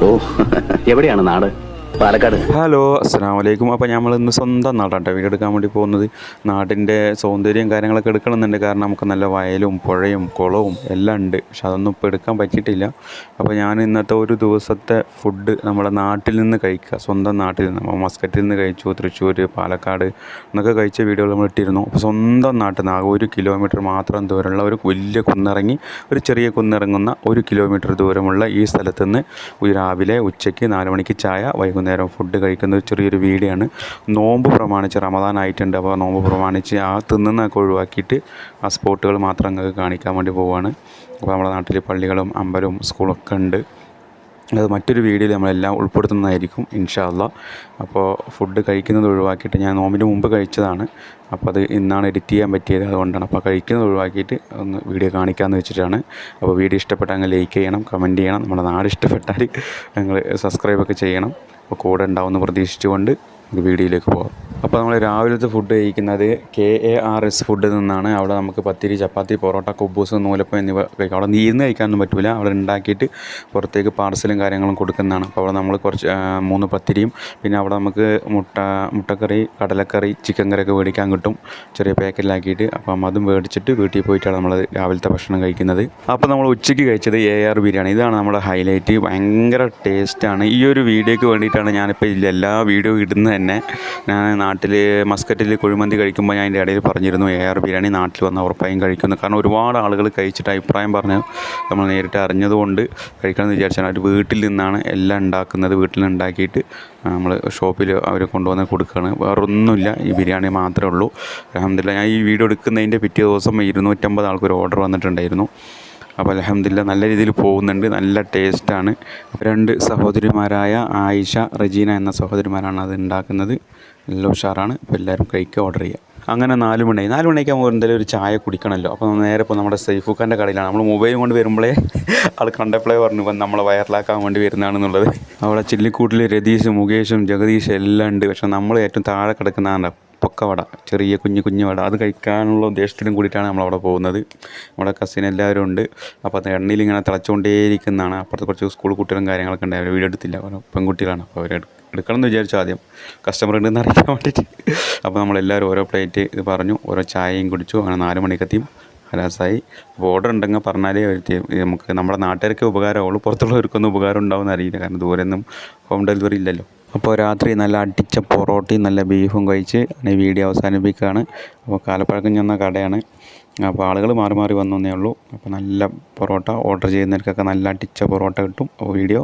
ഓ എവിടെയാണ് നാട്? പാലക്കാട്. ഹലോ, അസ്സലാമു അലൈക്കും. അപ്പോൾ നമ്മൾ ഇന്ന് സ്വന്തം നാടാട്ടോ വീഡിയോ എടുക്കാൻ വേണ്ടി പോകുന്നത്. നാടിൻ്റെ സൗന്ദര്യം കാര്യങ്ങളൊക്കെ എടുക്കണമെന്നുണ്ട്. കാരണം നമുക്ക് നല്ല വയലും പുഴയും കുളവും എല്ലാം ഉണ്ട്. പക്ഷെ അതൊന്നും ഇപ്പോൾ എടുക്കാൻ പറ്റിയിട്ടില്ല. അപ്പോൾ ഞാൻ ഇന്നത്തെ ഒരു ദിവസത്തെ ഫുഡ് നമ്മുടെ നാട്ടിൽ നിന്ന് കഴിക്കുക, സ്വന്തം നാട്ടിൽ നിന്ന്. നമ്മൾ മസ്കറ്റിൽ നിന്ന് കഴിച്ചു, തൃശ്ശൂർ, പാലക്കാട് എന്നൊക്കെ കഴിച്ച വീഡിയോകൾ നമ്മൾ ഇട്ടിരുന്നു. അപ്പോൾ സ്വന്തം നാട്ടിൽ നിന്ന് ആകെ 1 കിലോമീറ്റർ മാത്രം ദൂരമുള്ള ഒരു വലിയ കുന്നിറങ്ങി ഒരു ചെറിയ കുന്നിറങ്ങുന്ന 1 കിലോമീറ്റർ ദൂരമുള്ള ഈ സ്ഥലത്ത് നിന്ന് രാവിലെ ഉച്ചയ്ക്ക് 4 മണിക്ക് ചായ, വൈകുന്നേരം ഫുഡ് കഴിക്കുന്ന ഒരു ചെറിയൊരു വീഡിയോ ആണ്. നോമ്പ് പ്രമാണിച്ച് റമദാൻ ആയിട്ടുണ്ട്. അപ്പോൾ നോമ്പ് പ്രമാണിച്ച് ആ തിന്നുന്നതൊക്കെ ഒഴിവാക്കിയിട്ട് ആ സ്പോട്ടുകൾ മാത്രം നിങ്ങൾക്ക് കാണിക്കാൻ വേണ്ടി പോവുകയാണ്. അപ്പോൾ നമ്മുടെ നാട്ടിൽ പള്ളികളും അമ്പലവും സ്കൂളൊക്കെ ഉണ്ട്. അത് മറ്റൊരു വീഡിയോയിൽ നമ്മളെല്ലാം ഉൾപ്പെടുത്തുന്നതായിരിക്കും ഇൻഷാ അല്ലാഹ്. അപ്പോൾ ഫുഡ് കഴിക്കുന്നത് ഒഴിവാക്കിയിട്ട്, ഞാൻ നോമ്പിന് മുമ്പ് കഴിച്ചതാണ്, അപ്പോൾ അത് ഇന്നാണ് എഡിറ്റ് ചെയ്യാൻ പറ്റിയത്, അതുകൊണ്ടാണ്. അപ്പോൾ കഴിക്കുന്നത് ഒഴിവാക്കിയിട്ട് ഒന്ന് വീഡിയോ കാണിക്കാമെന്ന് വെച്ചിട്ടാണ്. അപ്പോൾ വീഡിയോ ഇഷ്ടപ്പെട്ടാൽ അങ്ങ് ലൈക്ക് ചെയ്യണം, കമൻറ്റ് ചെയ്യണം. നമ്മുടെ നാട് ഇഷ്ടപ്പെട്ടാൽ നിങ്ങൾ സബ്സ്ക്രൈബൊക്കെ ചെയ്യണം. അപ്പോൾ കൂടെ ഉണ്ടാവുമെന്ന് പ്രതീക്ഷിച്ചുകൊണ്ട് നമുക്ക് വീഡിയോയിലേക്ക് പോകാം. അപ്പോൾ നമ്മൾ രാവിലത്തെ ഫുഡ് കഴിക്കുന്നത് KARS ഫുഡിൽ നിന്നാണ്. അവിടെ നമുക്ക് പത്തിരി, ചപ്പാത്തി, പൊറോട്ട, കുബൂസ്, നൂലപ്പം എന്നിവ കഴിക്കാം. അവിടെ നീർന്ന് കഴിക്കാനൊന്നും പറ്റില്ല. അവിടെ ഉണ്ടാക്കിയിട്ട് പുറത്തേക്ക് പാർസലും കാര്യങ്ങളും കൊടുക്കുന്നതാണ്. അപ്പോൾ അവിടെ നമ്മൾ കുറച്ച് 3 പത്തിരിയും പിന്നെ അവിടെ നമുക്ക് മുട്ടക്കറി, കടലക്കറി, ചിക്കൻ കറിയൊക്കെ മേടിക്കാൻ കിട്ടും ചെറിയ പാക്കറ്റിലാക്കിയിട്ട്. അപ്പം അതും മേടിച്ചിട്ട് വീട്ടിൽ പോയിട്ടാണ് നമ്മൾ രാവിലത്തെ ഭക്ഷണം കഴിക്കുന്നത്. അപ്പോൾ നമ്മൾ ഉച്ചയ്ക്ക് കഴിച്ചത് AR ബിരിയാണി. ഇതാണ് നമ്മുടെ ഹൈലൈറ്റ്. ഭയങ്കര ടേസ്റ്റാണ്. ഈ ഒരു വീഡിയോയ്ക്ക് വേണ്ടിയിട്ടാണ് ഞാനിപ്പോൾ എല്ലാ വീഡിയോ ഇടുന്നത് തന്നെ. ഞാൻ നാട്ടിൽ മസ്കറ്റിൽ കുഴിമന്തി കഴിക്കുമ്പോൾ ഞാൻ അതിൻ്റെ ഇടയിൽ പറഞ്ഞിരുന്നു AR ബിരിയാണി നാട്ടിൽ വന്ന ഉറപ്പായും കഴിക്കുന്നു. കാരണം ഒരുപാട് ആളുകൾ കഴിച്ചിട്ട് അഭിപ്രായം പറഞ്ഞ് നമ്മൾ നേരിട്ട് അറിഞ്ഞതുകൊണ്ട് കഴിക്കണമെന്ന് വിചാരിച്ചാൽ അവർ വീട്ടിൽ നിന്നാണ് എല്ലാം ഉണ്ടാക്കുന്നത്. വീട്ടിൽ നിന്ന് ഉണ്ടാക്കിയിട്ട് നമ്മൾ ഷോപ്പിൽ അവർ കൊണ്ടുവന്ന് കൊടുക്കുകയാണ്. വേറൊന്നുമില്ല, ഈ ബിരിയാണി മാത്രമേ ഉള്ളൂ. അൽഹംദുലില്ലാഹ് ഞാൻ ഈ വീഡിയോ എടുക്കുന്നതിൻ്റെ പിറ്റേ ദിവസം 250 ആൾക്കൊരു ഓർഡർ വന്നിട്ടുണ്ടായിരുന്നു. അപ്പോൾ അൽഹംദുലില്ലാഹ് നല്ല രീതിയിൽ പോകുന്നുണ്ട്, നല്ല ടേസ്റ്റാണ്. 2 സഹോദരിമാരായ ആയിഷ, റജീന എന്ന സഹോദരിമാരാണ് അത് ഉണ്ടാക്കുന്നത്. നല്ല ഉഷാറാണ്. അപ്പോൾ എല്ലാവരും കഴിക്കുക, ഓർഡർ ചെയ്യുക. അങ്ങനെ 4 മണിക്ക് ആകുമ്പോൾ എന്തെങ്കിലും ഒരു ചായ കുടിക്കണമല്ലോ. അപ്പോൾ നേരെ ഇപ്പോൾ നമ്മുടെ സൈഫുഖാൻ്റെ കടയിലാണ്. നമ്മൾ മൊബൈൽ കൊണ്ട് വരുമ്പോഴേ ആൾ കണ്ടപ്പോഴേ പറഞ്ഞു ഇപ്പം നമ്മളെ വൈറലാക്കാൻ വേണ്ടി വരുന്നതാണെന്നുള്ളത്. അവിടെ ചില്ലിക്കൂട്ടിൽ രതീഷും മുകേഷും ജഗദീഷും എല്ലാം ഉണ്ട്. പക്ഷേ നമ്മൾ ഏറ്റവും താഴെ കിടക്കുന്നതാണ് പൊക്കവട, ചെറിയ കുഞ്ഞു വട. അത് കഴിക്കാനുള്ള ഉദ്ദേശത്തിലും കൂടിയിട്ടാണ് നമ്മളവിടെ പോകുന്നത്. നമ്മുടെ കസിൻ എല്ലാവരും ഉണ്ട്. അപ്പോൾ അത് എണ്ണയിൽ ഇങ്ങനെ തിളച്ചുകൊണ്ടേയിരിക്കുന്നതാണ്. അപ്പുറത്ത് കുറച്ച് സ്കൂൾ കുട്ടികളും കാര്യങ്ങളൊക്കെ ഉണ്ട്. അവർ വീഡിയോ എടുത്തില്ല, പെൺകുട്ടികളാണ്. അപ്പോൾ അവർ എടുക്കണം എന്ന് വിചാരിച്ചു ആദ്യം, കസ്റ്റമർ ഉണ്ടെന്ന് അറിയിക്കാൻ വേണ്ടിയിട്ട്. അപ്പോൾ നമ്മളെല്ലാവരും ഓരോ പ്ലേറ്റ് ഇത് പറഞ്ഞു, ഓരോ ചായയും കുടിച്ചു. അങ്ങനെ 4 മണിക്കെത്തിയും ഹലാസായി. അപ്പോൾ ഓർഡർ ഉണ്ടെങ്കിൽ പറഞ്ഞാലേ നമുക്ക് നമ്മുടെ നാട്ടുകാർക്ക് ഉപകാരമുള്ളൂ, പുറത്തുള്ളവർക്കൊന്നും ഉപകാരം ഉണ്ടാവുമെന്ന് അറിയില്ല. കാരണം ദൂരെയൊന്നും ഹോം ഡെലിവറി ഇല്ലല്ലോ. അപ്പോൾ രാത്രി നല്ല അടിച്ച പൊറോട്ടയും നല്ല ബീഫും കഴിച്ച് ഈ വീഡിയോ അവസാനിപ്പിക്കുകയാണ്. അപ്പോൾ കാലപ്പഴക്കം ചെന്ന കടയാണ്. അപ്പോൾ ആളുകൾ മാറി മാറി വന്നേ ഉള്ളൂ. അപ്പോൾ നല്ല പൊറോട്ട ഓർഡർ ചെയ്യുന്നവർക്കൊക്കെ നല്ല അടിച്ച പൊറോട്ട കിട്ടും. അപ്പോൾ വീഡിയോ